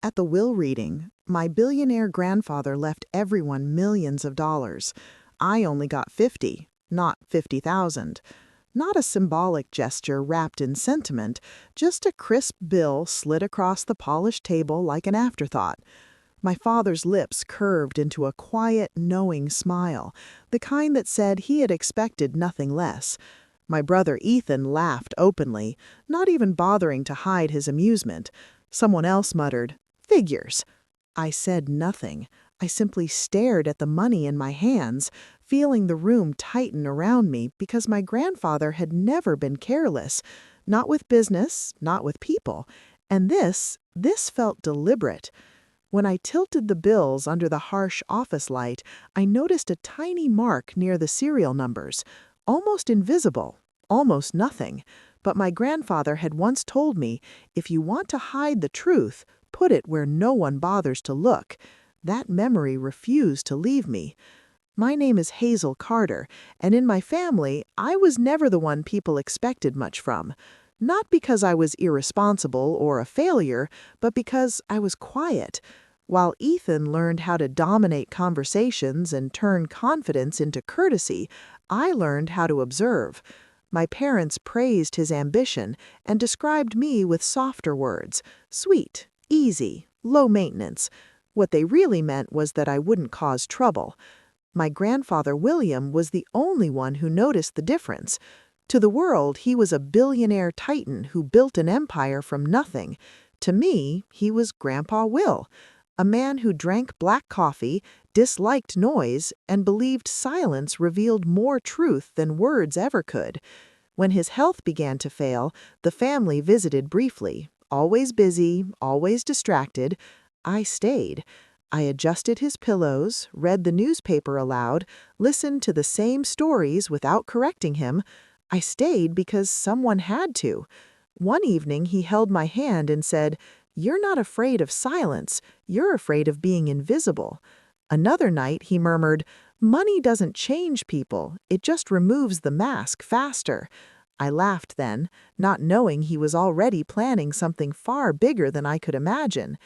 At the will reading, my billionaire grandfather left everyone millions of dollars. I only got 50, not 50,000. Not a symbolic gesture wrapped in sentiment, just a crisp bill slid across the polished table like an afterthought. My father's lips curved into a quiet, knowing smile, the kind that said he had expected nothing less. My brother Ethan laughed openly, not even bothering to hide his amusement. Someone else muttered, "Figures." I said nothing. I simply stared at the money in my hands, feeling the room tighten around me because my grandfather had never been careless, not with business, not with people. And this felt deliberate. When I tilted the bills under the harsh office light, I noticed a tiny mark near the serial numbers, almost invisible, almost nothing. But my grandfather had once told me, if you want to hide the truth, put it where no one bothers to look. That memory refused to leave me. My name is Hazel Carter, and in my family, I was never the one people expected much from. Not because I was irresponsible or a failure, but because I was quiet. While Ethan learned how to dominate conversations and turn confidence into courtesy, I learned how to observe. My parents praised his ambition and described me with softer words, sweet, easy, low maintenance. What they really meant was that I wouldn't cause trouble. My grandfather William was the only one who noticed the difference. To the world, he was a billionaire titan who built an empire from nothing. To me, he was Grandpa Will, a man who drank black coffee, disliked noise, and believed silence revealed more truth than words ever could. When his health began to fail, the family visited briefly. Always busy, always distracted. I stayed. I adjusted his pillows, read the newspaper aloud, listened to the same stories without correcting him. I stayed because someone had to. One evening he held my hand and said, "You're not afraid of silence, you're afraid of being invisible." Another night he murmured, "Money doesn't change people, it just removes the mask faster." I laughed then, not knowing he was already planning something far bigger than I could imagine.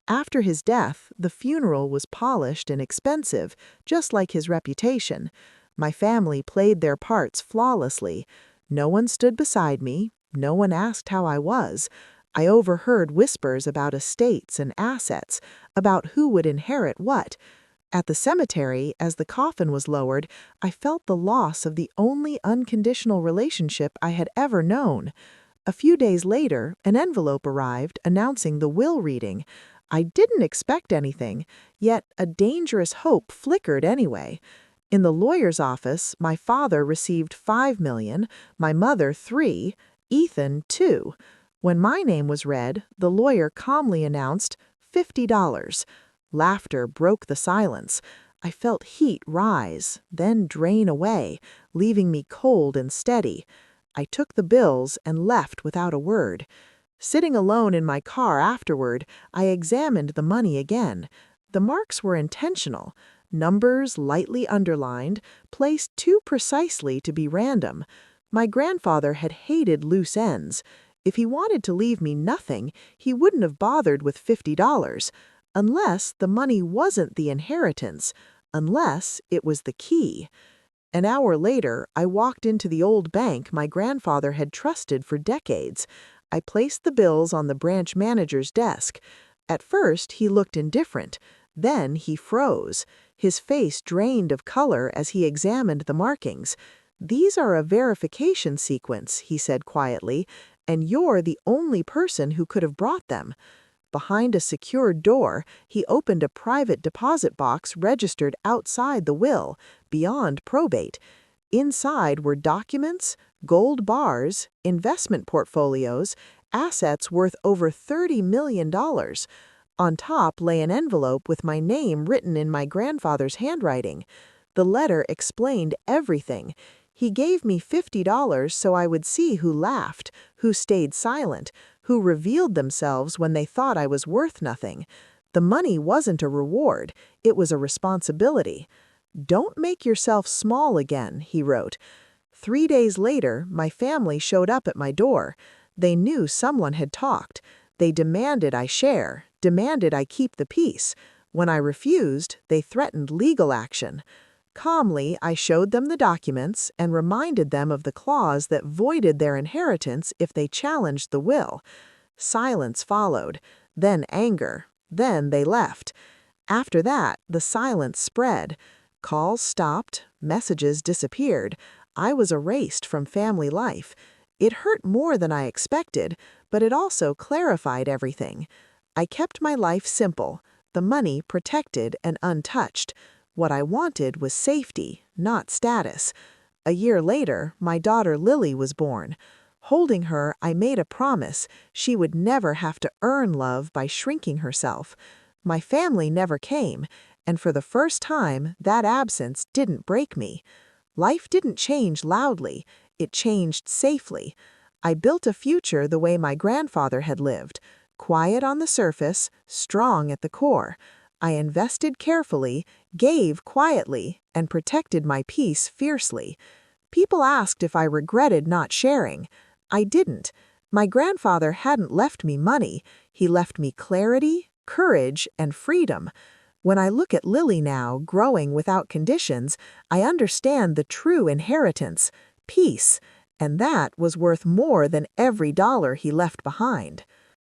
After his death, the funeral was polished and expensive, just like his reputation. My family played their parts flawlessly. No one stood beside me, no one asked how I was. I overheard whispers about estates and assets, about who would inherit what. At the cemetery, as the coffin was lowered, I felt the loss of the only unconditional relationship I had ever known. A few days later, an envelope arrived announcing the will reading. I didn't expect anything, yet a dangerous hope flickered anyway. In the lawyer's office, my father received $5 million, my mother $3, Ethan $2. When my name was read, the lawyer calmly announced $50. Laughter broke the silence. I felt heat rise, then drain away, leaving me cold and steady. I took the bills and left without a word. Sitting alone in my car afterward, I examined the money again. The marks were intentional, numbers lightly underlined, placed too precisely to be random. My grandfather had hated loose ends. If he wanted to leave me nothing, he wouldn't have bothered with $50. Unless the money wasn't the inheritance, unless it was the key. An hour later, I walked into the old bank my grandfather had trusted for decades. I placed the bills on the branch manager's desk. At first, he looked indifferent. Then he froze. His face drained of color as he examined the markings. "These are a verification sequence," he said quietly, "and you're the only person who could have brought them." Behind a secured door, he opened a private deposit box registered outside the will, beyond probate. Inside were documents, gold bars, investment portfolios, assets worth over $30 million. On top lay an envelope with my name written in my grandfather's handwriting. The letter explained everything. He gave me $50 so I would see who laughed, who stayed silent, who revealed themselves when they thought I was worth nothing. The money wasn't a reward, it was a responsibility. "Don't make yourself small again," he wrote. 3 days later, my family showed up at my door. They knew someone had talked. They demanded I share. demanded I keep the peace. When I refused, they threatened legal action. Calmly, I showed them the documents and reminded them of the clause that voided their inheritance if they challenged the will. Silence followed, then anger, then they left. After that, the silence spread. Calls stopped, messages disappeared. I was erased from family life. It hurt more than I expected, but it also clarified everything. I kept my life simple, the money protected and untouched. What I wanted was safety, not status. A year later, my daughter Lily was born. Holding her, I made a promise she would never have to earn love by shrinking herself. My family never came, and for the first time, that absence didn't break me. Life didn't change loudly, it changed safely. I built a future the way my grandfather had lived, quiet on the surface, strong at the core. I invested carefully, gave quietly, and protected my peace fiercely. People asked if I regretted not sharing. I didn't. My grandfather hadn't left me money. He left me clarity, courage, and freedom. When I look at Lily now, growing without conditions, I understand the true inheritance, peace, and that was worth more than every dollar he left behind.